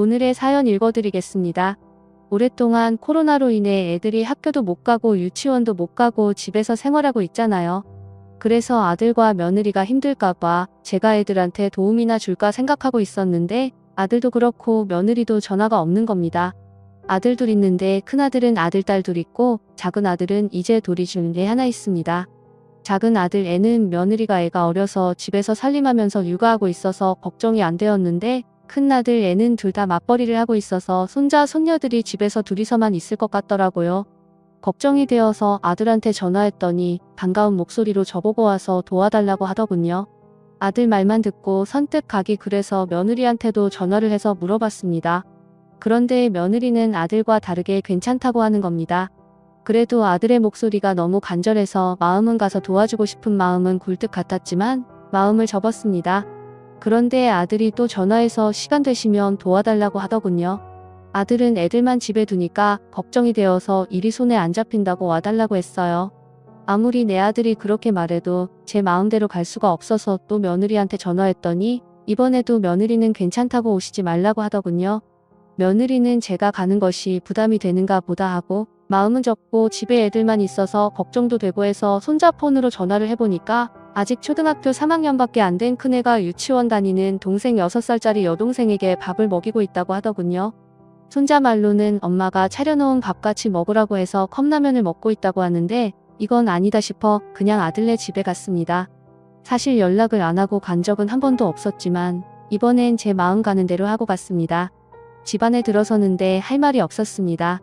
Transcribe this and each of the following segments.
오늘의 사연 읽어드리겠습니다. 오랫동안 코로나로 인해 애들이 학교도 못 가고 유치원도 못 가고 집에서 생활하고 있잖아요. 그래서 아들과 며느리가 힘들까봐 제가 애들한테 도움이나 줄까 생각하고 있었는데 아들도 그렇고 며느리도 전화가 없는 겁니다. 아들 둘 있는데 큰아들은 아들 딸 둘 있고 작은 아들은 이제 돌이 중에 하나 있습니다. 작은 아들 애는 며느리가 애가 어려서 집에서 살림하면서 육아하고 있어서 걱정이 안 되었는데 큰아들 애는 둘 다 맞벌이를 하고 있어서 손자 손녀들이 집에서 둘이서만 있을 것 같더라고요. 걱정이 되어서 아들한테 전화했더니 반가운 목소리로 저보고 와서 도와달라고 하더군요. 아들 말만 듣고 선뜻 가기 그래서 며느리한테도 전화를 해서 물어봤습니다. 그런데 며느리는 아들과 다르게 괜찮다고 하는 겁니다. 그래도 아들의 목소리가 너무 간절해서 마음은 가서 도와주고 싶은 마음은 굴뚝 같았지만 마음을 접었습니다. 그런데 아들이 또 전화해서 시간 되시면 도와달라고 하더군요. 아들은 애들만 집에 두니까 걱정이 되어서 일이 손에 안 잡힌다고 와달라고 했어요. 아무리 내 아들이 그렇게 말해도 제 마음대로 갈 수가 없어서 또 며느리한테 전화했더니 이번에도 며느리는 괜찮다고 오시지 말라고 하더군요. 며느리는 제가 가는 것이 부담이 되는가 보다 하고 마음은 접고 집에 애들만 있어서 걱정도 되고 해서 손자 폰으로 전화를 해보니까 아직 초등학교 3학년밖에 안 된 큰애가 유치원 다니는 동생 6살짜리 여동생에게 밥을 먹이고 있다고 하더군요. 손자 말로는 엄마가 차려놓은 밥 같이 먹으라고 해서 컵라면을 먹고 있다고 하는데 이건 아니다 싶어 그냥 아들네 집에 갔습니다. 사실 연락을 안 하고 간 적은 한 번도 없었지만 이번엔 제 마음 가는 대로 하고 갔습니다. 집 안에 들어서는데 할 말이 없었습니다.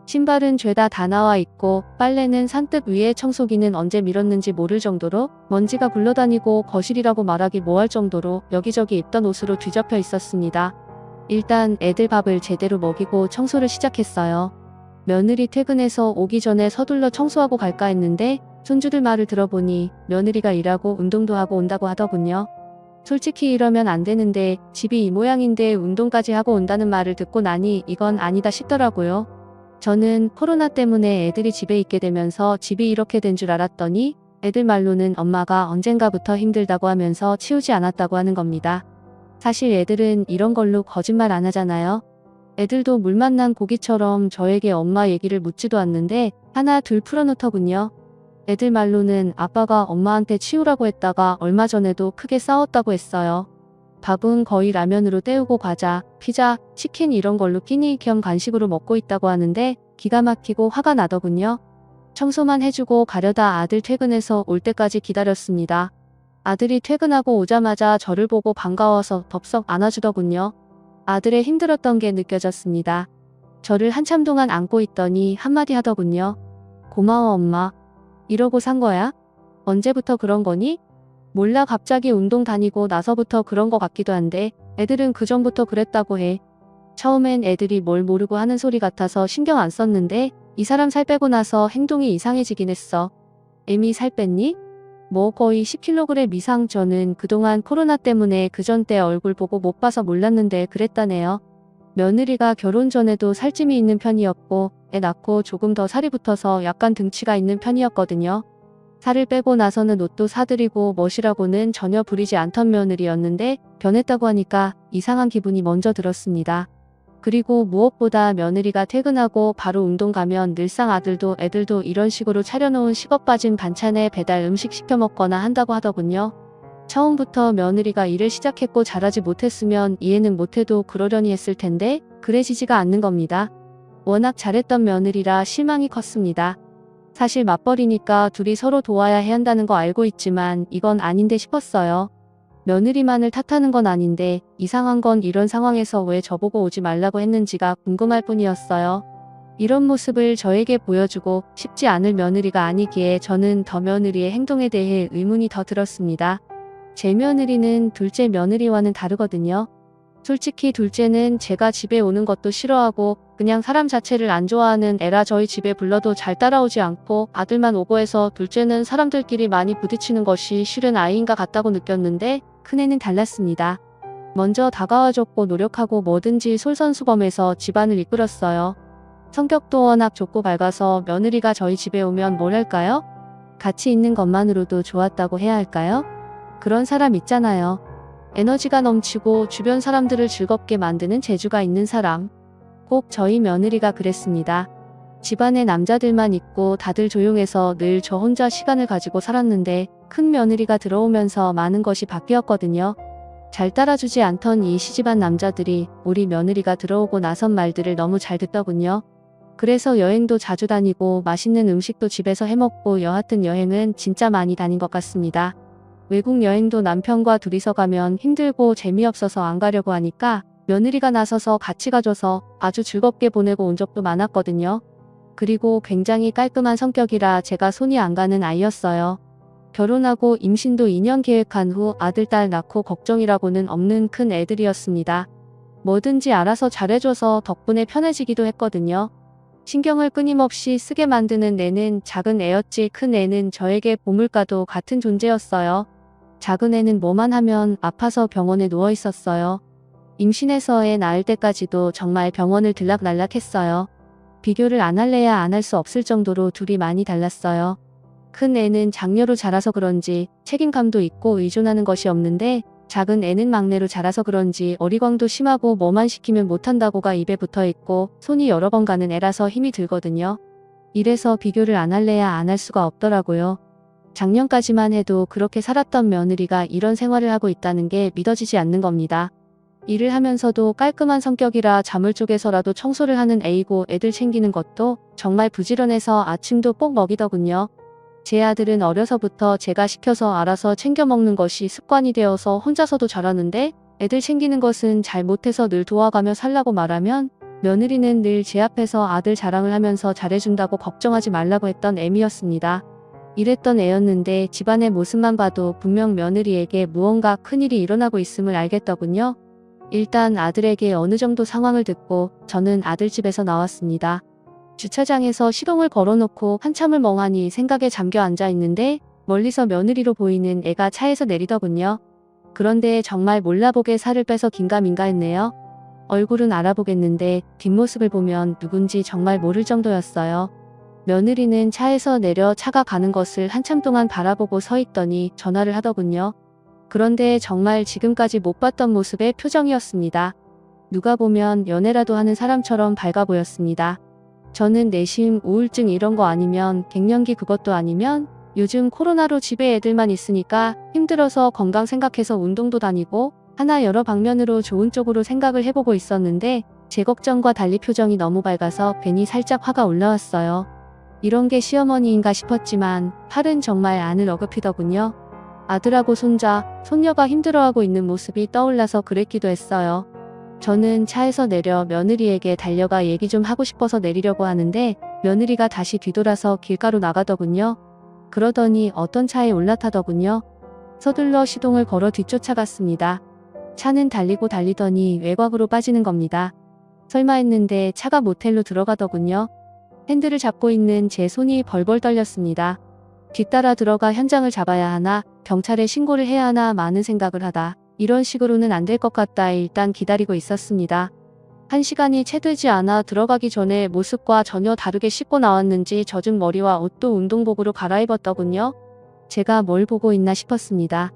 신발은 죄다 다 나와 있고 빨래는 산뜻 위에 청소기는 언제 밀었는지 모를 정도로 먼지가 굴러다니고 거실이라고 말하기 뭐할 정도로 여기저기 입던 옷으로 뒤덮여 있었습니다. 일단 애들 밥을 제대로 먹이고 청소를 시작했어요. 며느리 퇴근해서 오기 전에 서둘러 청소하고 갈까 했는데 손주들 말을 들어보니 며느리가 일하고 운동도 하고 온다고 하더군요. 솔직히 이러면 안 되는데 집이 이 모양인데 운동까지 하고 온다는 말을 듣고 나니 이건 아니다 싶더라고요. 저는 코로나 때문에 애들이 집에 있게 되면서 집이 이렇게 된 줄 알았더니 애들 말로는 엄마가 언젠가부터 힘들다고 하면서 치우지 않았다고 하는 겁니다. 사실 애들은 이런 걸로 거짓말 안 하잖아요. 애들도 물 만난 고기처럼 저에게 엄마 얘기를 묻지도 않는데 하나 둘 풀어놓더군요. 애들 말로는 아빠가 엄마한테 치우라고 했다가 얼마 전에도 크게 싸웠다고 했어요. 밥은 거의 라면으로 때우고 과자, 피자, 치킨 이런 걸로 끼니 겸 간식으로 먹고 있다고 하는데 기가 막히고 화가 나더군요. 청소만 해주고 가려다 아들 퇴근해서 올 때까지 기다렸습니다. 아들이 퇴근하고 오자마자 저를 보고 반가워서 덥석 안아주더군요. 아들의 힘들었던 게 느껴졌습니다. 저를 한참 동안 안고 있더니 한마디 하더군요. 고마워 엄마. 이러고 산 거야? 언제부터 그런 거니? 몰라 갑자기 운동 다니고 나서부터 그런 거 같기도 한데 애들은 그전부터 그랬다고 해. 처음엔 애들이 뭘 모르고 하는 소리 같아서 신경 안 썼는데 이 사람 살 빼고 나서 행동이 이상해지긴 했어. 애미 살 뺐니? 뭐 거의 10kg 이상. 저는 그동안 코로나 때문에 그전 때 얼굴 보고 못 봐서 몰랐는데 그랬다네요. 며느리가 결혼 전에도 살찜이 있는 편이었고 애 낳고 조금 더 살이 붙어서 약간 등치가 있는 편이었거든요. 살을 빼고 나서는 옷도 사드리고 멋이라고는 전혀 부리지 않던 며느리였는데 변했다고 하니까 이상한 기분이 먼저 들었습니다. 그리고 무엇보다 며느리가 퇴근하고 바로 운동 가면 늘상 아들도 애들도 이런 식으로 차려놓은 식어 빠진 반찬에 배달 음식 시켜 먹거나 한다고 하더군요. 처음부터 며느리가 일을 시작했고 잘하지 못했으면 이해는 못해도 그러려니 했을 텐데 그래지지가 않는 겁니다. 워낙 잘했던 며느리라 실망이 컸습니다. 사실 맞벌이니까 둘이 서로 도와야 해야 한다는 거 알고 있지만 이건 아닌데 싶었어요. 며느리만을 탓하는 건 아닌데 이상한 건 이런 상황에서 왜 저보고 오지 말라고 했는지가 궁금할 뿐이었어요. 이런 모습을 저에게 보여주고 싶지 않을 며느리가 아니기에 저는 더 며느리의 행동에 대해 의문이 더 들었습니다. 제 며느리는 둘째 며느리와는 다르거든요. 솔직히 둘째는 제가 집에 오는 것도 싫어하고 그냥 사람 자체를 안 좋아하는 애라 저희 집에 불러도 잘 따라오지 않고 아들만 오고 해서 둘째는 사람들끼리 많이 부딪히는 것이 싫은 아이인가 같다고 느꼈는데 큰애는 달랐습니다. 먼저 다가와줬고 노력하고 뭐든지 솔선수범해서 집안을 이끌었어요. 성격도 워낙 좋고 밝아서 며느리가 저희 집에 오면 뭘 할까요? 같이 있는 것만으로도 좋았다고 해야 할까요? 그런 사람 있잖아요. 에너지가 넘치고 주변 사람들을 즐겁게 만드는 재주가 있는 사람. 꼭 저희 며느리가 그랬습니다. 집안에 남자들만 있고 다들 조용해서 늘 저 혼자 시간을 가지고 살았는데 큰 며느리가 들어오면서 많은 것이 바뀌었거든요. 잘 따라주지 않던 이 시집안 남자들이 우리 며느리가 들어오고 나선 말들을 너무 잘 듣더군요. 그래서 여행도 자주 다니고 맛있는 음식도 집에서 해먹고 여하튼 여행은 진짜 많이 다닌 것 같습니다. 외국 여행도 남편과 둘이서 가면 힘들고 재미없어서 안 가려고 하니까 며느리가 나서서 같이 가줘서 아주 즐겁게 보내고 온 적도 많았거든요. 그리고 굉장히 깔끔한 성격이라 제가 손이 안 가는 아이였어요. 결혼하고 임신도 2년 계획한 후 아들, 딸 낳고 걱정이라고는 없는 큰 애들이었습니다. 뭐든지 알아서 잘해줘서 덕분에 편해지기도 했거든요. 신경을 끊임없이 쓰게 만드는 애는 작은 애였지 큰 애는 저에게 보물과도 같은 존재였어요. 작은 애는 뭐만 하면 아파서 병원에 누워 있었어요. 임신해서 애 낳을 때까지도 정말 병원을 들락날락했어요. 비교를 안 할래야 안 할 수 없을 정도로 둘이 많이 달랐어요. 큰 애는 장녀로 자라서 그런지 책임감도 있고 의존하는 것이 없는데 작은 애는 막내로 자라서 그런지 어리광도 심하고 뭐만 시키면 못한다고가 입에 붙어있고 손이 여러 번 가는 애라서 힘이 들거든요. 이래서 비교를 안 할래야 안 할 수가 없더라고요. 작년까지만 해도 그렇게 살았던 며느리가 이런 생활을 하고 있다는 게 믿어지지 않는 겁니다. 일을 하면서도 깔끔한 성격이라 잠을 쪼개서라도 청소를 하는 애이고 애들 챙기는 것도 정말 부지런해서 아침도 꼭 먹이더군요. 제 아들은 어려서부터 제가 시켜서 알아서 챙겨 먹는 것이 습관이 되어서 혼자서도 잘하는데 애들 챙기는 것은 잘 못해서 늘 도와가며 살라고 말하면 며느리는 늘 제 앞에서 아들 자랑을 하면서 잘해준다고 걱정하지 말라고 했던 애미였습니다. 이랬던 애였는데 집안의 모습만 봐도 분명 며느리에게 무언가 큰일이 일어나고 있음을 알겠더군요. 일단 아들에게 어느 정도 상황을 듣고 저는 아들 집에서 나왔습니다. 주차장에서 시동을 걸어놓고 한참을 멍하니 생각에 잠겨 앉아 있는데 멀리서 며느리로 보이는 애가 차에서 내리더군요. 그런데 정말 몰라보게 살을 빼서 긴가민가 했네요. 얼굴은 알아보겠는데 뒷모습을 보면 누군지 정말 모를 정도였어요. 며느리는 차에서 내려 차가 가는 것을 한참 동안 바라보고 서 있더니 전화를 하더군요. 그런데 정말 지금까지 못 봤던 모습의 표정이었습니다. 누가 보면 연애라도 하는 사람처럼 밝아 보였습니다. 저는 내심 우울증 이런 거 아니면 갱년기 그것도 아니면 요즘 코로나로 집에 애들만 있으니까 힘들어서 건강 생각해서 운동도 다니고 하나 여러 방면으로 좋은 쪽으로 생각을 해보고 있었는데 제 걱정과 달리 표정이 너무 밝아서 괜히 살짝 화가 올라왔어요. 이런 게 시어머니인가 싶었지만 팔은 정말 안을 어급히더군요. 아들하고 손자, 손녀가 힘들어하고 있는 모습이 떠올라서 그랬기도 했어요. 저는 차에서 내려 며느리에게 달려가 얘기 좀 하고 싶어서 내리려고 하는데 며느리가 다시 뒤돌아서 길가로 나가더군요. 그러더니 어떤 차에 올라타더군요. 서둘러 시동을 걸어 뒤쫓아갔습니다. 차는 달리고 달리더니 외곽으로 빠지는 겁니다. 설마 했는데 차가 모텔로 들어가더군요. 핸들을 잡고 있는 제 손이 벌벌 떨렸습니다. 뒤따라 들어가 현장을 잡아야 하나, 경찰에 신고를 해야 하나 많은 생각을 하다 이런 식으로는 안 될 것 같다 일단 기다리고 있었습니다. 1시간이 채 되지 않아 들어가기 전에 모습과 전혀 다르게 씻고 나왔는지 젖은 머리와 옷도 운동복으로 갈아입었더군요. 제가 뭘 보고 있나 싶었습니다.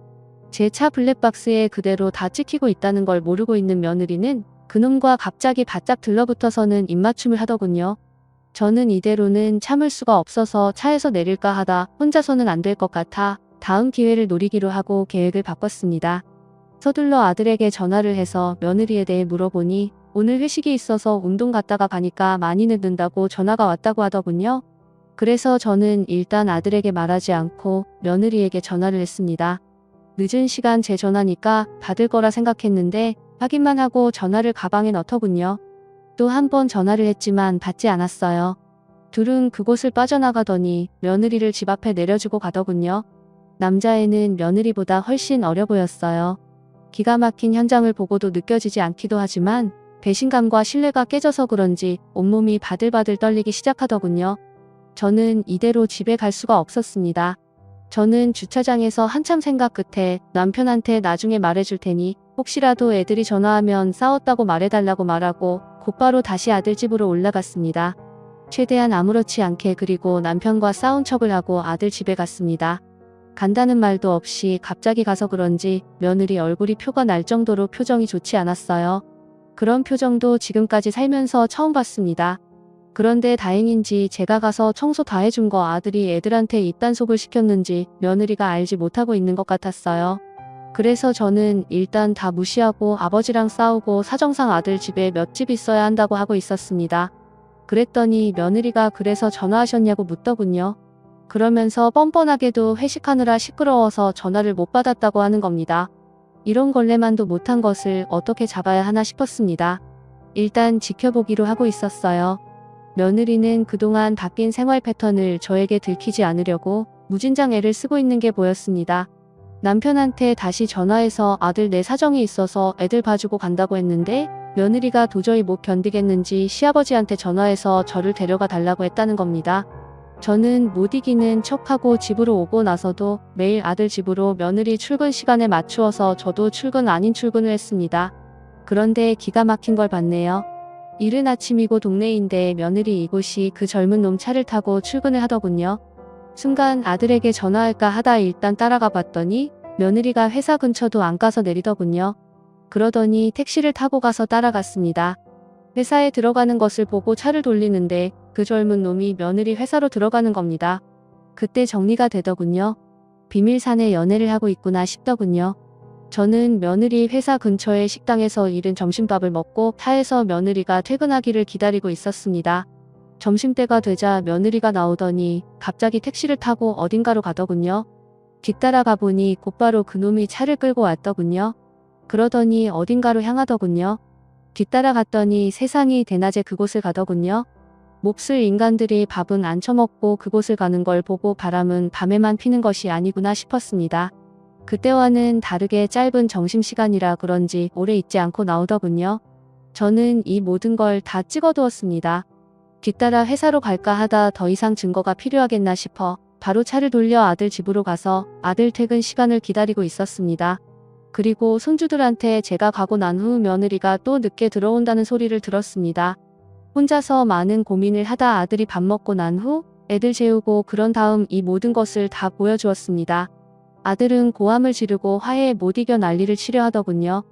제 차 블랙박스에 그대로 다 찍히고 있다는 걸 모르고 있는 며느리는 그놈과 갑자기 바짝 들러붙어서는 입맞춤을 하더군요. 저는 이대로는 참을 수가 없어서 차에서 내릴까 하다 혼자서는 안 될 것 같아 다음 기회를 노리기로 하고 계획을 바꿨습니다. 서둘러 아들에게 전화를 해서 며느리에 대해 물어보니 오늘 회식이 있어서 운동 갔다가 가니까 많이 늦는다고 전화가 왔다고 하더군요. 그래서 저는 일단 아들에게 말하지 않고 며느리에게 전화를 했습니다. 늦은 시간 제 전화니까 받을 거라 생각했는데 확인만 하고 전화를 가방에 넣더군요. 또 한 번 전화를 했지만 받지 않았어요. 둘은 그곳을 빠져나가더니 며느리를 집 앞에 내려주고 가더군요. 남자애는 며느리보다 훨씬 어려 보였어요. 기가 막힌 현장을 보고도 느껴지지 않기도 하지만 배신감과 신뢰가 깨져서 그런지 온몸이 바들바들 떨리기 시작하더군요. 저는 이대로 집에 갈 수가 없었습니다. 저는 주차장에서 한참 생각 끝에 남편한테 나중에 말해줄 테니 혹시라도 애들이 전화하면 싸웠다고 말해달라고 말하고 곧바로 다시 아들 집으로 올라갔습니다. 최대한 아무렇지 않게 그리고 남편과 싸운 척을 하고 아들 집에 갔습니다. 간다는 말도 없이 갑자기 가서 그런지 며느리 얼굴이 표가 날 정도로 표정이 좋지 않았어요. 그런 표정도 지금까지 살면서 처음 봤습니다. 그런데 다행인지 제가 가서 청소 다 해준 거 아들이 애들한테 입단속을 시켰는지 며느리가 알지 못하고 있는 것 같았어요. 그래서 저는 일단 다 무시하고 아버지랑 싸우고 사정상 아들 집에 몇 집 있어야 한다고 하고 있었습니다. 그랬더니 며느리가 그래서 전화하셨냐고 묻더군요. 그러면서 뻔뻔하게도 회식하느라 시끄러워서 전화를 못 받았다고 하는 겁니다. 이런 걸레만도 못한 것을 어떻게 잡아야 하나 싶었습니다. 일단 지켜보기로 하고 있었어요. 며느리는 그동안 바뀐 생활 패턴을 저에게 들키지 않으려고 무진장 애를 쓰고 있는 게 보였습니다. 남편한테 다시 전화해서 아들 내 사정이 있어서 애들 봐주고 간다고 했는데 며느리가 도저히 못 견디겠는지 시아버지한테 전화해서 저를 데려가 달라고 했다는 겁니다. 저는 못 이기는 척하고 집으로 오고 나서도 매일 아들 집으로 며느리 출근 시간에 맞추어서 저도 출근 아닌 출근을 했습니다. 그런데 기가 막힌 걸 봤네요. 이른 아침이고 동네인데 며느리 이곳이 그 젊은 놈 차를 타고 출근을 하더군요. 순간 아들에게 전화할까 하다 일단 따라가 봤더니 며느리가 회사 근처도 안 가서 내리더군요. 그러더니 택시를 타고 가서 따라갔습니다. 회사에 들어가는 것을 보고 차를 돌리는데 그 젊은 놈이 며느리 회사로 들어가는 겁니다. 그때 정리가 되더군요. 비밀사내 연애를 하고 있구나 싶더군요. 저는 며느리 회사 근처의 식당에서 이른 점심밥을 먹고 차에서 며느리가 퇴근하기를 기다리고 있었습니다. 점심때가 되자 며느리가 나오더니 갑자기 택시를 타고 어딘가로 가더군요. 뒤따라가 보니 곧바로 그놈이 차를 끌고 왔더군요. 그러더니 어딘가로 향하더군요. 뒤따라갔더니 세상이 대낮에 그곳을 가더군요. 몹쓸 인간들이 밥은 안 처먹고 그곳을 가는 걸 보고 바람은 밤에만 피는 것이 아니구나 싶었습니다. 그때와는 다르게 짧은 점심시간이라 그런지 오래 있지 않고 나오더군요. 저는 이 모든 걸 다 찍어두었습니다. 뒤따라 회사로 갈까 하다 더 이상 증거가 필요하겠나 싶어 바로 차를 돌려 아들 집으로 가서 아들 퇴근 시간을 기다리고 있었습니다. 그리고 손주들한테 제가 가고 난 후 며느리가 또 늦게 들어온다는 소리를 들었습니다. 혼자서 많은 고민을 하다 아들이 밥 먹고 난 후 애들 재우고 그런 다음 이 모든 것을 다 보여주었습니다. 아들은 고함을 지르고 화해에 못 이겨 난리를 치려 하더군요.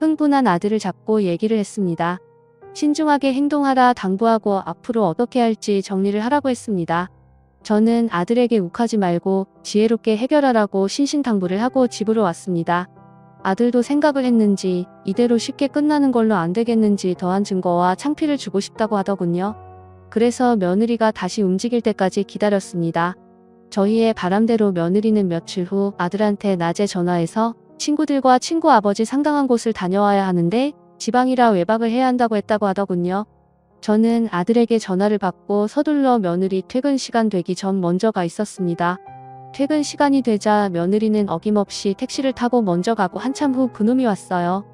흥분한 아들을 잡고 얘기를 했습니다. 신중하게 행동하라 당부하고 앞으로 어떻게 할지 정리를 하라고 했습니다. 저는 아들에게 욱하지 말고 지혜롭게 해결하라고 신신당부를 하고 집으로 왔습니다. 아들도 생각을 했는지 이대로 쉽게 끝나는 걸로 안 되겠는지 더한 증거와 창피를 주고 싶다고 하더군요. 그래서 며느리가 다시 움직일 때까지 기다렸습니다. 저희의 바람대로 며느리는 며칠 후 아들한테 낮에 전화해서 친구들과 친구 아버지 상당한 곳을 다녀와야 하는데 지방이라 외박을 해야 한다고 했다고 하더군요. 저는 아들에게 전화를 받고 서둘러 며느리 퇴근 시간 되기 전 먼저 가 있었습니다. 퇴근 시간이 되자 며느리는 어김없이 택시를 타고 먼저 가고 한참 후 그놈이 왔어요.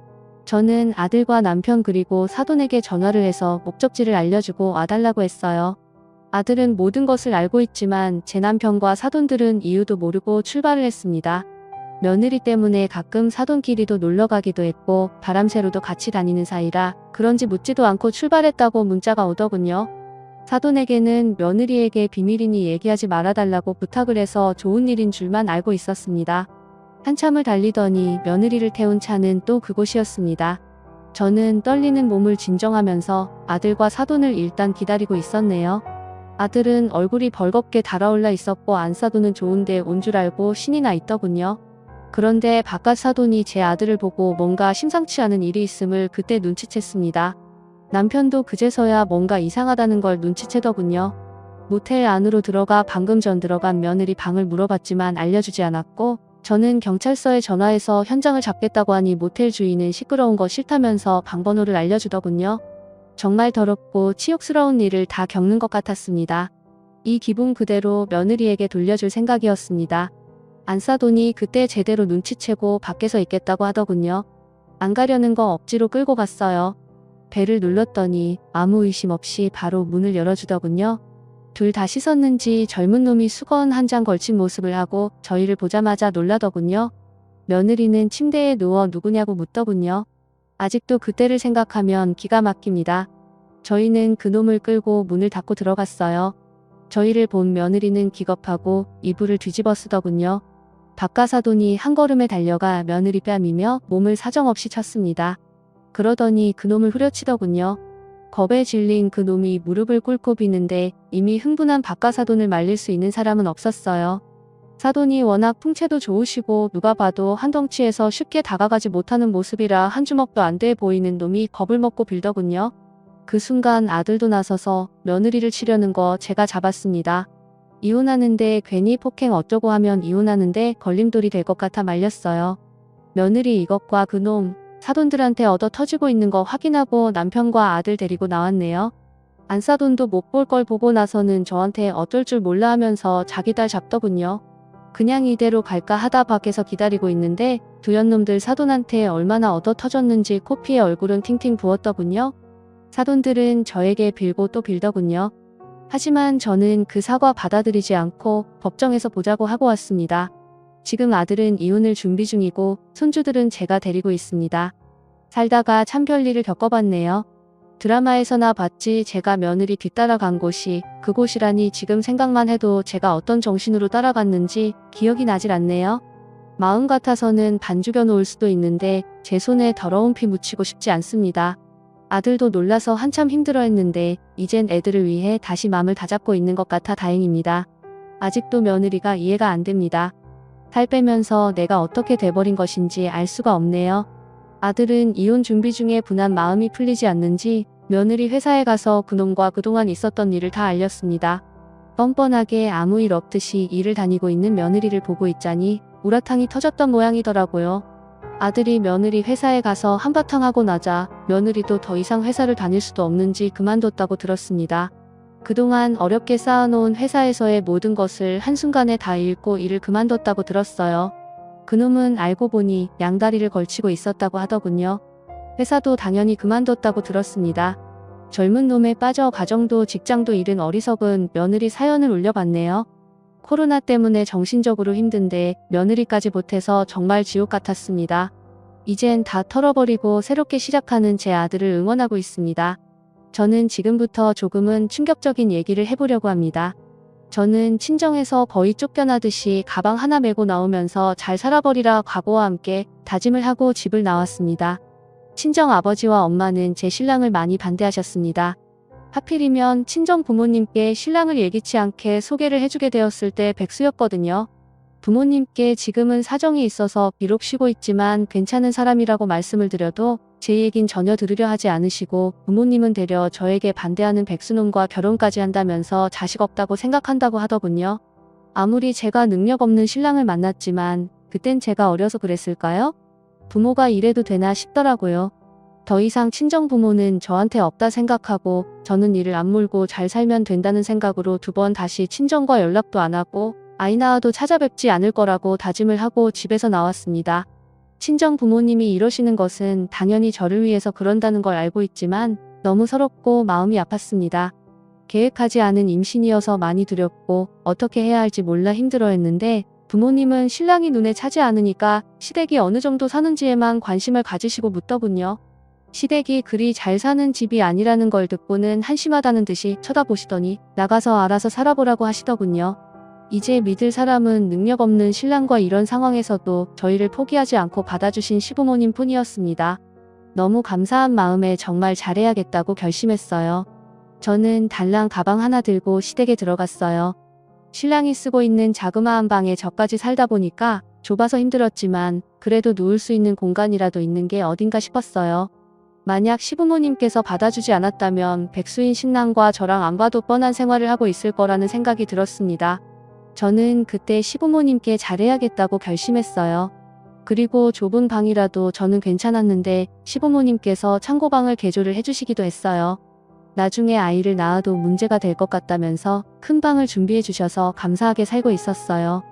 저는 아들과 남편 그리고 사돈에게 전화를 해서 목적지를 알려주고 와달라고 했어요. 아들은 모든 것을 알고 있지만 제 남편과 사돈들은 이유도 모르고 출발을 했습니다. 며느리 때문에 가끔 사돈끼리도 놀러가기도 했고 바람새로도 같이 다니는 사이라 그런지 묻지도 않고 출발했다고 문자가 오더군요. 사돈에게는 며느리에게 비밀이니 얘기하지 말아달라고 부탁을 해서 좋은 일인 줄만 알고 있었습니다. 한참을 달리더니 며느리를 태운 차는 또 그곳이었습니다. 저는 떨리는 몸을 진정하면서 아들과 사돈을 일단 기다리고 있었네요. 아들은 얼굴이 벌겋게 달아올라 있었고 안사돈은 좋은데 온 줄 알고 신이 나 있더군요. 그런데 바깥 사돈이 제 아들을 보고 뭔가 심상치 않은 일이 있음을 그때 눈치챘습니다. 남편도 그제서야 뭔가 이상하다는 걸 눈치채더군요. 모텔 안으로 들어가 방금 전 들어간 며느리 방을 물어봤지만 알려주지 않았고 저는 경찰서에 전화해서 현장을 잡겠다고 하니 모텔 주인은 시끄러운 거 싫다면서 방번호를 알려주더군요. 정말 더럽고 치욕스러운 일을 다 겪는 것 같았습니다. 이 기분 그대로 며느리에게 돌려줄 생각이었습니다. 안사돈이 그때 제대로 눈치채고 밖에서 있겠다고 하더군요. 안 가려는 거 억지로 끌고 갔어요. 배를 눌렀더니 아무 의심 없이 바로 문을 열어주더군요. 둘 다 씻었는지 젊은 놈이 수건 한 장 걸친 모습을 하고 저희를 보자마자 놀라더군요. 며느리는 침대에 누워 누구냐고 묻더군요. 아직도 그때를 생각하면 기가 막힙니다. 저희는 그놈을 끌고 문을 닫고 들어갔어요. 저희를 본 며느리는 기겁하고 이불을 뒤집어 쓰더군요. 박가사돈이 한 걸음에 달려가 며느리 뺨이며 몸을 사정없이 쳤습니다. 그러더니 그놈을 후려치더군요. 겁에 질린 그놈이 무릎을 꿇고 비는데 이미 흥분한 박가사돈을 말릴 수 있는 사람은 없었어요. 사돈이 워낙 풍채도 좋으시고 누가 봐도 한 덩치에서 쉽게 다가가지 못하는 모습이라 한 주먹도 안 돼 보이는 놈이 겁을 먹고 빌더군요. 그 순간 아들도 나서서 며느리를 치려는 거 제가 잡았습니다. 이혼하는데 괜히 폭행 어쩌고 하면 이혼하는데 걸림돌이 될 것 같아 말렸어요. 며느리 이것과 그놈 사돈들한테 얻어 터지고 있는 거 확인하고 남편과 아들 데리고 나왔네요. 안사돈도 못 볼 걸 보고 나서는 저한테 어쩔 줄 몰라 하면서 자기 딸 잡더군요. 그냥 이대로 갈까 하다 밖에서 기다리고 있는데 두연놈들 사돈한테 얼마나 얻어 터졌는지 코피에 얼굴은 팅팅 부었더군요. 사돈들은 저에게 빌고 또 빌더군요. 하지만 저는 그 사과 받아들이지 않고 법정에서 보자고 하고 왔습니다. 지금 아들은 이혼을 준비 중이고 손주들은 제가 데리고 있습니다. 살다가 참 별일을 겪어봤네요. 드라마에서나 봤지 제가 며느리 뒤따라간 곳이 그곳이라니 지금 생각만 해도 제가 어떤 정신으로 따라갔는지 기억이 나질 않네요. 마음 같아서는 반죽여 놓을 수도 있는데 제 손에 더러운 피 묻히고 싶지 않습니다. 아들도 놀라서 한참 힘들어했는데 이젠 애들을 위해 다시 마음을 다잡고 있는 것 같아 다행입니다. 아직도 며느리가 이해가 안 됩니다. 살 빼면서 내가 어떻게 돼버린 것인지 알 수가 없네요. 아들은 이혼 준비 중에 분한 마음이 풀리지 않는지 며느리 회사에 가서 그놈과 그동안 있었던 일을 다 알렸습니다. 뻔뻔하게 아무 일 없듯이 일을 다니고 있는 며느리를 보고 있자니 우라탕이 터졌던 모양이더라고요. 아들이 며느리 회사에 가서 한바탕 하고 나자 며느리도 더 이상 회사를 다닐 수도 없는지 그만뒀다고 들었습니다. 그동안 어렵게 쌓아놓은 회사에서의 모든 것을 한순간에 다 잃고 일을 그만뒀다고 들었어요. 그놈은 알고 보니 양다리를 걸치고 있었다고 하더군요. 회사도 당연히 그만뒀다고 들었습니다. 젊은 놈에 빠져 가정도 직장도 잃은 어리석은 며느리 사연을 올려봤네요. 코로나 때문에 정신적으로 힘든데 며느리까지 보태서 정말 지옥 같았습니다. 이젠 다 털어버리고 새롭게 시작하는 제 아들을 응원하고 있습니다. 저는 지금부터 조금은 충격적인 얘기를 해보려고 합니다. 저는 친정에서 거의 쫓겨나듯이 가방 하나 메고 나오면서 잘 살아버리라 각오와 함께 다짐을 하고 집을 나왔습니다. 친정 아버지와 엄마는 제 신랑을 많이 반대하셨습니다. 하필이면 친정 부모님께 신랑을 예기치 않게 소개를 해주게 되었을 때 백수였거든요. 부모님께 지금은 사정이 있어서 비록 쉬고 있지만 괜찮은 사람이라고 말씀을 드려도 제 얘긴 전혀 들으려 하지 않으시고 부모님은 되려 저에게 반대하는 백수놈과 결혼까지 한다면서 자식 없다고 생각한다고 하더군요. 아무리 제가 능력 없는 신랑을 만났지만 그땐 제가 어려서 그랬을까요? 부모가 이래도 되나 싶더라고요. 더 이상 친정 부모는 저한테 없다 생각하고 저는 이를 악물고 잘 살면 된다는 생각으로 두 번 다시 친정과 연락도 안 하고 아이 낳아도 찾아뵙지 않을 거라고 다짐을 하고 집에서 나왔습니다. 친정 부모님이 이러시는 것은 당연히 저를 위해서 그런다는 걸 알고 있지만 너무 서럽고 마음이 아팠습니다. 계획하지 않은 임신이어서 많이 두렵고 어떻게 해야 할지 몰라 힘들어했는데 부모님은 신랑이 눈에 차지 않으니까 시댁이 어느 정도 사는지에만 관심을 가지시고 묻더군요. 시댁이 그리 잘 사는 집이 아니라는 걸 듣고는 한심하다는 듯이 쳐다보시더니 나가서 알아서 살아보라고 하시더군요. 이제 믿을 사람은 능력 없는 신랑과 이런 상황에서도 저희를 포기하지 않고 받아주신 시부모님 뿐이었습니다. 너무 감사한 마음에 정말 잘해야겠다고 결심했어요. 저는 달랑 가방 하나 들고 시댁에 들어갔어요. 신랑이 쓰고 있는 자그마한 방에 저까지 살다 보니까 좁아서 힘들었지만 그래도 누울 수 있는 공간이라도 있는 게 어딘가 싶었어요. 만약 시부모님께서 받아주지 않았다면 백수인 신랑과 저랑 안 봐도 뻔한 생활을 하고 있을 거라는 생각이 들었습니다. 저는 그때 시부모님께 잘해야겠다고 결심했어요. 그리고 좁은 방이라도 저는 괜찮았는데 시부모님께서 창고방을 개조를 해주시기도 했어요. 나중에 아이를 낳아도 문제가 될 것 같다면서 큰 방을 준비해 주셔서 감사하게 살고 있었어요.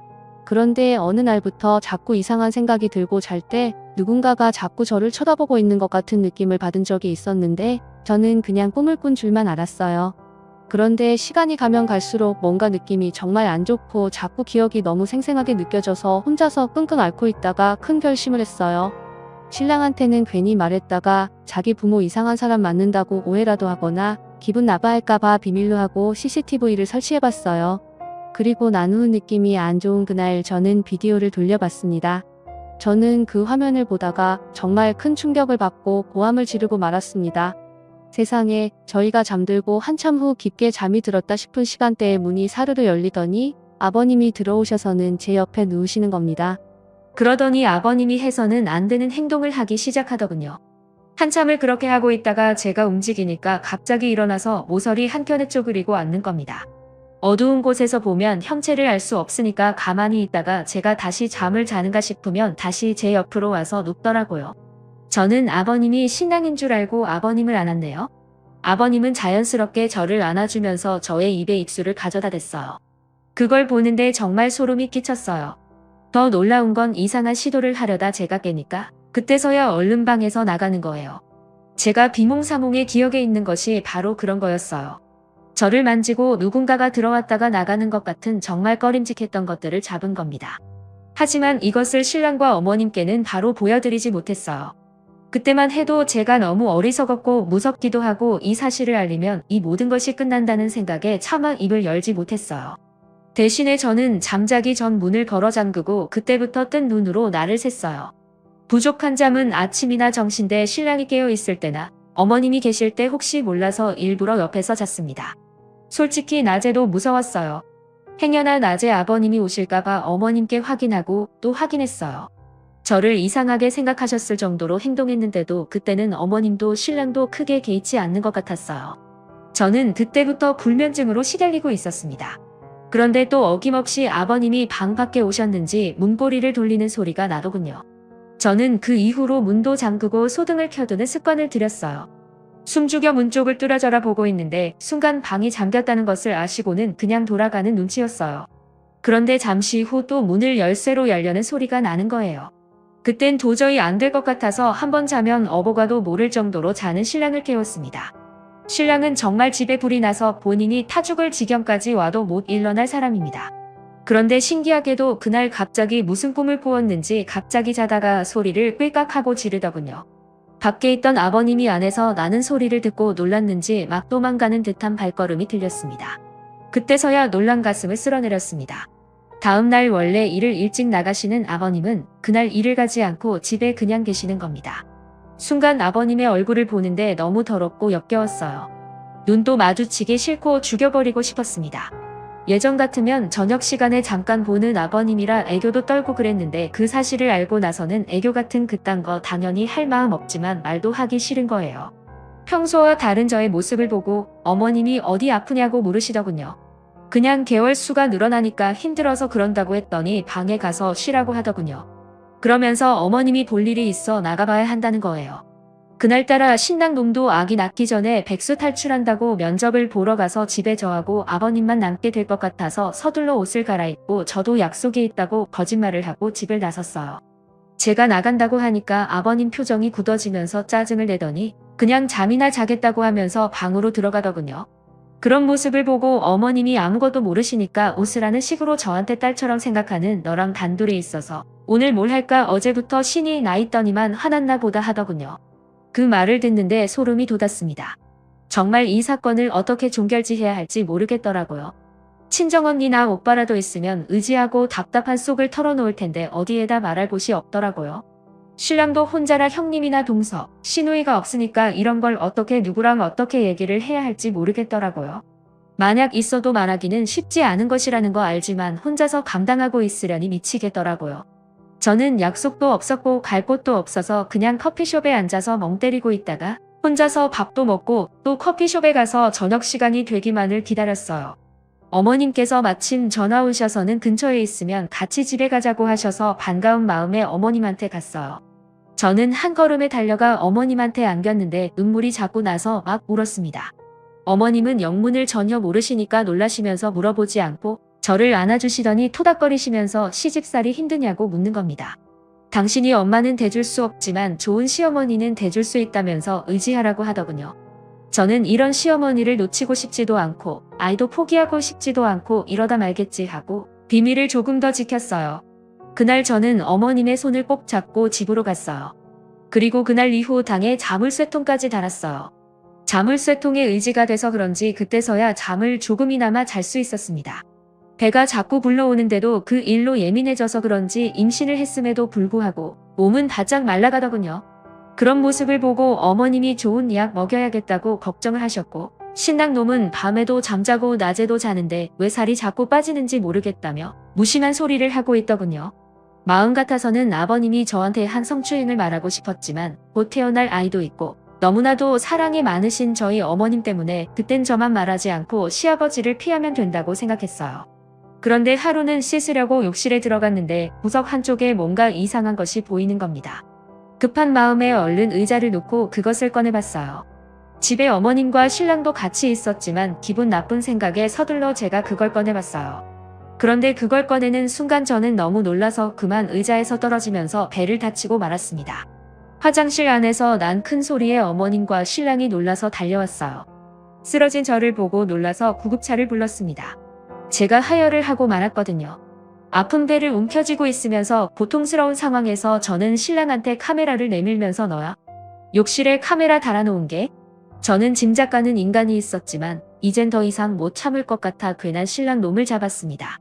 그런데 어느 날부터 자꾸 이상한 생각이 들고 잘 때 누군가가 자꾸 저를 쳐다보고 있는 것 같은 느낌을 받은 적이 있었는데 저는 그냥 꿈을 꾼 줄만 알았어요. 그런데 시간이 가면 갈수록 뭔가 느낌이 정말 안 좋고 자꾸 기억이 너무 생생하게 느껴져서 혼자서 끙끙 앓고 있다가 큰 결심을 했어요. 신랑한테는 괜히 말했다가 자기 부모 이상한 사람 맞는다고 오해라도 하거나 기분 나빠할까봐 비밀로 하고 CCTV를 설치해봤어요. 그리고 난 후 느낌이 안 좋은 그날 저는 비디오를 돌려봤습니다. 저는 그 화면을 보다가 정말 큰 충격을 받고 고함을 지르고 말았습니다. 세상에, 저희가 잠들고 한참 후 깊게 잠이 들었다 싶은 시간대에 문이 사르르 열리더니 아버님이 들어오셔서는 제 옆에 누우시는 겁니다. 그러더니 아버님이 해서는 안 되는 행동을 하기 시작하더군요. 한참을 그렇게 하고 있다가 제가 움직이니까 갑자기 일어나서 모서리 한켠에 쪼그리고 앉는 겁니다. 어두운 곳에서 보면 형체를 알 수 없으니까 가만히 있다가 제가 다시 잠을 자는가 싶으면 다시 제 옆으로 와서 눕더라고요. 저는 아버님이 신랑인 줄 알고 아버님을 안았네요. 아버님은 자연스럽게 저를 안아주면서 저의 입에 입술을 가져다 댔어요. 그걸 보는데 정말 소름이 끼쳤어요. 더 놀라운 건 이상한 시도를 하려다 제가 깨니까 그때서야 얼른 방에서 나가는 거예요. 제가 비몽사몽의 기억에 있는 것이 바로 그런 거였어요. 저를 만지고 누군가가 들어왔다가 나가는 것 같은 정말 꺼림직했던 것들을 잡은 겁니다. 하지만 이것을 신랑과 어머님께는 바로 보여드리지 못했어요. 그때만 해도 제가 너무 어리석었고 무섭기도 하고 이 사실을 알리면 이 모든 것이 끝난다는 생각에 차마 입을 열지 못했어요. 대신에 저는 잠자기 전 문을 걸어 잠그고 그때부터 뜬 눈으로 날을 샜어요. 부족한 잠은 아침이나 정신대 신랑이 깨어 있을 때나 어머님이 계실 때 혹시 몰라서 일부러 옆에서 잤습니다. 솔직히 낮에도 무서웠어요. 행여나 낮에 아버님이 오실까봐 어머님께 확인하고 또 확인했어요. 저를 이상하게 생각하셨을 정도로 행동했는데도 그때는 어머님도 신랑도 크게 개의치 않는 것 같았어요. 저는 그때부터 불면증으로 시달리고 있었습니다. 그런데 또 어김없이 아버님이 방 밖에 오셨는지 문고리를 돌리는 소리가 나더군요. 저는 그 이후로 문도 잠그고 소등을 켜두는 습관을 들였어요. 숨죽여 문 쪽을 뚫어져라 보고 있는데 순간 방이 잠겼다는 것을 아시고는 그냥 돌아가는 눈치였어요. 그런데 잠시 후 또 문을 열쇠로 열려는 소리가 나는 거예요. 그땐 도저히 안 될 것 같아서 한번 자면 어버가도 모를 정도로 자는 신랑을 깨웠습니다. 신랑은 정말 집에 불이 나서 본인이 타 죽을 지경까지 와도 못 일어날 사람입니다. 그런데 신기하게도 그날 갑자기 무슨 꿈을 꾸었는지 갑자기 자다가 소리를 꾀깍하고 지르더군요. 밖에 있던 아버님이 안에서 나는 소리를 듣고 놀랐는지 막 도망가는 듯한 발걸음이 들렸습니다. 그때서야 놀란 가슴을 쓸어내렸습니다. 다음 날 원래 일을 일찍 나가시는 아버님은 그날 일을 가지 않고 집에 그냥 계시는 겁니다. 순간 아버님의 얼굴을 보는데 너무 더럽고 역겨웠어요. 눈도 마주치기 싫고 죽여버리고 싶었습니다. 예전 같으면 저녁 시간에 잠깐 보는 아버님이라 애교도 떨고 그랬는데 그 사실을 알고 나서는 애교 같은 그딴 거 당연히 할 마음 없지만 말도 하기 싫은 거예요. 평소와 다른 저의 모습을 보고 어머님이 어디 아프냐고 물으시더군요. 그냥 개월수가 늘어나니까 힘들어서 그런다고 했더니 방에 가서 쉬라고 하더군요. 그러면서 어머님이 볼 일이 있어 나가봐야 한다는 거예요. 그날따라 신랑 놈도 아기 낳기 전에 백수 탈출한다고 면접을 보러 가서 집에 저하고 아버님만 남게 될 것 같아서 서둘러 옷을 갈아입고 저도 약속이 있다고 거짓말을 하고 집을 나섰어요. 제가 나간다고 하니까 아버님 표정이 굳어지면서 짜증을 내더니 그냥 잠이나 자겠다고 하면서 방으로 들어가더군요. 그런 모습을 보고 어머님이 아무것도 모르시니까 웃으라는 식으로 저한테 딸처럼 생각하는 너랑 단둘이 있어서 오늘 뭘 할까 어제부터 신이 나 있더니만 화났나 보다 하더군요. 그 말을 듣는데 소름이 돋았습니다. 정말 이 사건을 어떻게 종결지해야 할지 모르겠더라고요. 친정언니나 오빠라도 있으면 의지하고 답답한 속을 털어놓을 텐데 어디에다 말할 곳이 없더라고요. 신랑도 혼자라 형님이나 동서, 시누이가 없으니까 이런 걸 어떻게 누구랑 어떻게 얘기를 해야 할지 모르겠더라고요. 만약 있어도 말하기는 쉽지 않은 것이라는 거 알지만 혼자서 감당하고 있으려니 미치겠더라고요. 저는 약속도 없었고 갈 곳도 없어서 그냥 커피숍에 앉아서 멍 때리고 있다가 혼자서 밥도 먹고 또 커피숍에 가서 저녁 시간이 되기만을 기다렸어요. 어머님께서 마침 전화 오셔서는 근처에 있으면 같이 집에 가자고 하셔서 반가운 마음에 어머님한테 갔어요. 저는 한 걸음에 달려가 어머님한테 안겼는데 눈물이 자꾸 나서 막 울었습니다. 어머님은 영문을 전혀 모르시니까 놀라시면서 물어보지 않고 저를 안아주시더니 토닥거리시면서 시집살이 힘드냐고 묻는 겁니다. 당신이 엄마는 돼줄 수 없지만 좋은 시어머니는 돼줄 수 있다면서 의지하라고 하더군요. 저는 이런 시어머니를 놓치고 싶지도 않고 아이도 포기하고 싶지도 않고 이러다 말겠지 하고 비밀을 조금 더 지켰어요. 그날 저는 어머님의 손을 꼭 잡고 집으로 갔어요. 그리고 그날 이후 당에 자물쇠통까지 달았어요. 자물쇠통에 의지가 돼서 그런지 그때서야 잠을 조금이나마 잘 수 있었습니다. 배가 자꾸 불러오는데도 그 일로 예민해져서 그런지 임신을 했음에도 불구하고 몸은 바짝 말라가더군요. 그런 모습을 보고 어머님이 좋은 약 먹여야겠다고 걱정을 하셨고, 신랑 놈은 밤에도 잠자고 낮에도 자는데 왜 살이 자꾸 빠지는지 모르겠다며 무심한 소리를 하고 있더군요. 마음 같아서는 아버님이 저한테 한 성추행을 말하고 싶었지만 곧 태어날 아이도 있고 너무나도 사랑이 많으신 저희 어머님 때문에 그땐 저만 말하지 않고 시아버지를 피하면 된다고 생각했어요. 그런데 하루는 씻으려고 욕실에 들어갔는데 구석 한쪽에 뭔가 이상한 것이 보이는 겁니다. 급한 마음에 얼른 의자를 놓고 그것을 꺼내봤어요. 집에 어머님과 신랑도 같이 있었지만 기분 나쁜 생각에 서둘러 제가 그걸 꺼내봤어요. 그런데 그걸 꺼내는 순간 저는 너무 놀라서 그만 의자에서 떨어지면서 배를 다치고 말았습니다. 화장실 안에서 난 큰 소리에 어머님과 신랑이 놀라서 달려왔어요. 쓰러진 저를 보고 놀라서 구급차를 불렀습니다. 제가 하혈을 하고 말았거든요. 아픈 배를 움켜쥐고 있으면서 고통스러운 상황에서 저는 신랑한테 카메라를 내밀면서 너야? 욕실에 카메라 달아놓은 게? 저는 짐작가는 인간이 있었지만 이젠 더 이상 못 참을 것 같아 괜한 신랑 놈을 잡았습니다.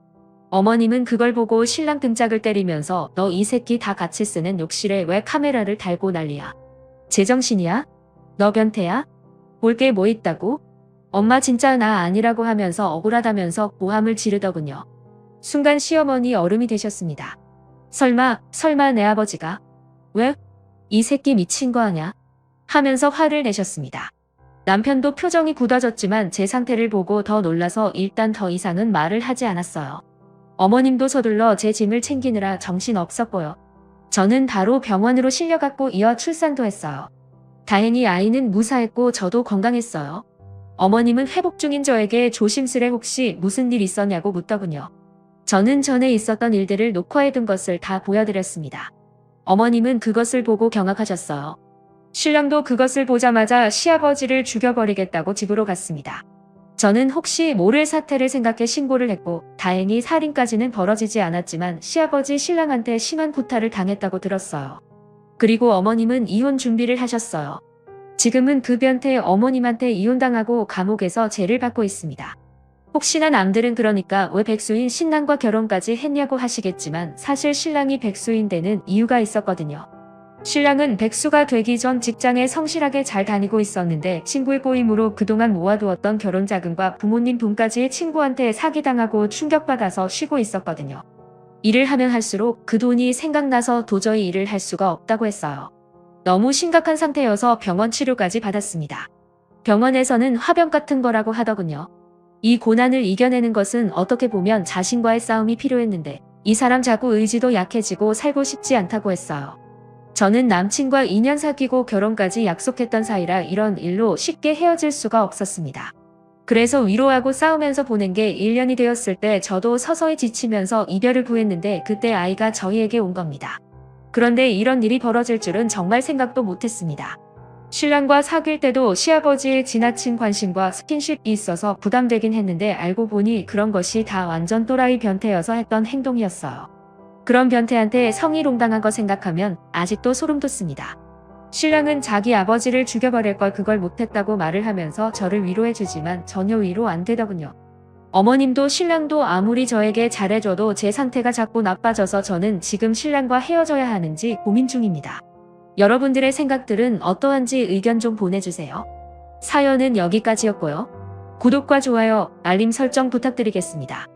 어머님은 그걸 보고 신랑 등짝을 때리면서 너 이 새끼 다 같이 쓰는 욕실에 왜 카메라를 달고 난리야? 제정신이야? 너 변태야? 볼 게 뭐 있다고? 엄마 진짜 나 아니라고 하면서 억울하다면서 고함을 지르더군요. 순간 시어머니 얼음이 되셨습니다. 설마 내 아버지가? 왜? 이 새끼 미친 거 아냐? 하면서 화를 내셨습니다. 남편도 표정이 굳어졌지만 제 상태를 보고 더 놀라서 일단 더 이상은 말을 하지 않았어요. 어머님도 서둘러 제 짐을 챙기느라 정신 없었고요. 저는 바로 병원으로 실려갔고 이어 출산도 했어요. 다행히 아이는 무사했고 저도 건강했어요. 어머님은 회복 중인 저에게 조심스레 혹시 무슨 일 있었냐고 묻더군요. 저는 전에 있었던 일들을 녹화해둔 것을 다 보여드렸습니다. 어머님은 그것을 보고 경악하셨어요. 신랑도 그것을 보자마자 시아버지를 죽여버리겠다고 집으로 갔습니다. 저는 혹시 모를 사태를 생각해 신고를 했고 다행히 살인까지는 벌어지지 않았지만 시아버지 신랑한테 심한 구타를 당했다고 들었어요. 그리고 어머님은 이혼 준비를 하셨어요. 지금은 그 변태 어머님한테 이혼당하고 감옥에서 죄를 받고 있습니다. 혹시나 남들은 그러니까 왜 백수인 신랑과 결혼까지 했냐고 하시겠지만 사실 신랑이 백수인 데는 이유가 있었거든요. 신랑은 백수가 되기 전 직장에 성실하게 잘 다니고 있었는데 친구의 꼬임으로 그동안 모아두었던 결혼 자금과 부모님 돈까지 친구한테 사기당하고 충격받아서 쉬고 있었거든요. 일을 하면 할수록 그 돈이 생각나서 도저히 일을 할 수가 없다고 했어요. 너무 심각한 상태여서 병원 치료까지 받았습니다. 병원에서는 화병 같은 거라고 하더군요. 이 고난을 이겨내는 것은 어떻게 보면 자신과의 싸움이 필요했는데 이 사람 자꾸 의지도 약해지고 살고 싶지 않다고 했어요. 저는 남친과 2년 사귀고 결혼까지 약속했던 사이라 이런 일로 쉽게 헤어질 수가 없었습니다. 그래서 위로하고 싸우면서 보낸 게 1년이 되었을 때 저도 서서히 지치면서 이별을 구했는데 그때 아이가 저희에게 온 겁니다. 그런데 이런 일이 벌어질 줄은 정말 생각도 못했습니다. 신랑과 사귈 때도 시아버지의 지나친 관심과 스킨십이 있어서 부담되긴 했는데 알고 보니 그런 것이 다 완전 또라이 변태여서 했던 행동이었어요. 그런 변태한테 성희롱당한 거 생각하면 아직도 소름 돋습니다. 신랑은 자기 아버지를 죽여버릴 걸 그걸 못했다고 말을 하면서 저를 위로해주지만 전혀 위로 안 되더군요. 어머님도 신랑도 아무리 저에게 잘해줘도 제 상태가 자꾸 나빠져서 저는 지금 신랑과 헤어져야 하는지 고민 중입니다. 여러분들의 생각들은 어떠한지 의견 좀 보내주세요. 사연은 여기까지였고요. 구독과 좋아요, 알림 설정 부탁드리겠습니다.